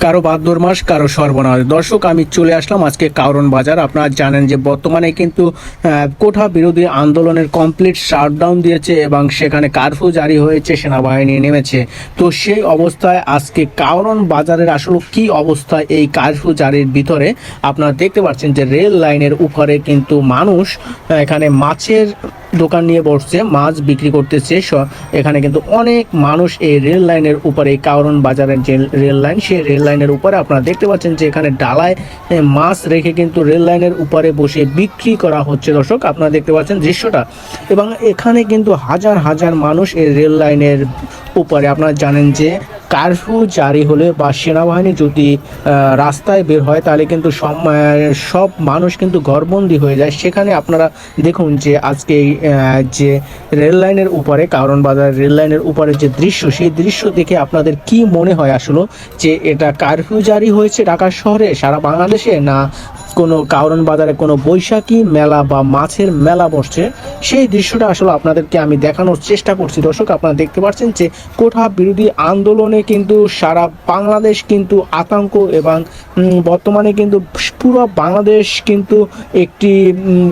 কারো ভাদ্র মাস কারো সর্বনাশ। দর্শক, আমি চলে আসলাম আজকে কারওয়ান বাজার। আপনারা জানেন যে বর্তমানে কিন্তু কোঠা বিরোধী আন্দোলনের কমপ্লিট শাটডাউন দিয়েছে এবং সেখানে কারফিউ জারি হয়েছে, সেনাবাহিনী নেমেছে। তো সেই অবস্থায় আজকে কারওয়ান বাজারের আসলে কি অবস্থা এই কারফিউ জারির ভিতরে আপনারা দেখতে পাচ্ছেন যে রেল লাইনের উপরে কিন্তু মানুষ এখানে মাছের দোকান নিয়ে বসছে, মাছ বিক্রি করতেছে। এখানে কিন্তু অনেক মানুষ এই রেল লাইনের উপরে, কারওয়ান বাজারের যে রেল লাইন, সেই রেল লাইনের উপরে আপনারা দেখতে পাচ্ছেন যে এখানে ডালায় মাছ রেখে কিন্তু রেল লাইনের উপরে বসে বিক্রি করা হচ্ছে। দর্শক, আপনারা দেখতে পাচ্ছেন দৃশ্যটা। এবং এখানে কিন্তু হাজার হাজার মানুষ এই রেল লাইনের উপরে, আপনারা জানেন যে কারফিউ জারি হলে বা সেনাবাহিনী যদি রাস্তায় বের হয় তাহলে কিন্তু সব মানুষ কিন্তু ঘরবন্দি হয়ে যায়। সেখানে আপনারা দেখুন যে আজকে যে রেল লাইনের উপরে, কারওয়ান বাজার রেল লাইনের উপরে যে দৃশ্য, সেই দৃশ্য দেখে আপনাদের কি মনে হয় আসলে যে এটা কারফিউ জারি হয়েছে ঢাকা শহরে, সারা বাংলাদেশে, না কোনো কারওয়ান বাজারে কোনো বৈশাখী মেলা বা মাছের মেলা বসছে? সেই দৃশ্যটা আসলে আপনাদেরকে আমি দেখানোর চেষ্টা করছি। দর্শক, আপনারা দেখতে পাচ্ছেন যে কোঠা বিরোধী আন্দোলনে কিন্তু সারা বাংলাদেশ কিন্তু আতঙ্ক, এবং বর্তমানে কিন্তু পুরো বাংলাদেশ কিন্তু একটি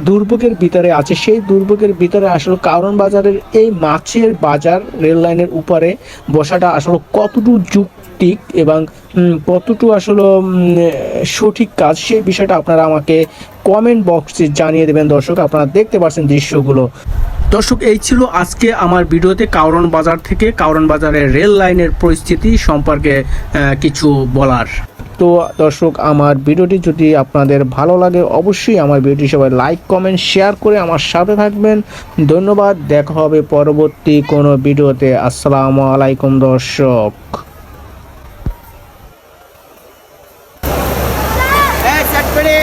দুর্ভোগের ভিতরে আছে। সেই দুর্ভোগের ভিতরে আসলে কারওয়ান বাজারের এই মাছের বাজার রেল লাইনের উপরে বসাটা আসলে কতটুকু যৌক্তিক এবং কতটুকু আসলে সঠিক কাজ, সেই বিষয়টা আপনারা আমাকে কমেন্ট বক্সে জানিয়ে দেবেন। দর্শক, আপনারা দেখতে পাচ্ছেন দৃশ্যগুলো। দর্শক, এই ছিল আজকে আমার ভিডিওতে কারওয়ান বাজার থেকে কারওয়ান বাজারের রেল লাইনের পরিস্থিতি সম্পর্কে কিছু বলার। তো দর্শক, আমার ভিডিওটি যদি আপনাদের ভালো লাগে অবশ্যই আমার ভিডিওটি সবাই লাইক কমেন্ট শেয়ার করে আমার সাথে থাকবেন। ধন্যবাদ, দেখা হবে পরবর্তী কোনো ভিডিওতে। আসসালামু আলাইকুম দর্শক। সেট করে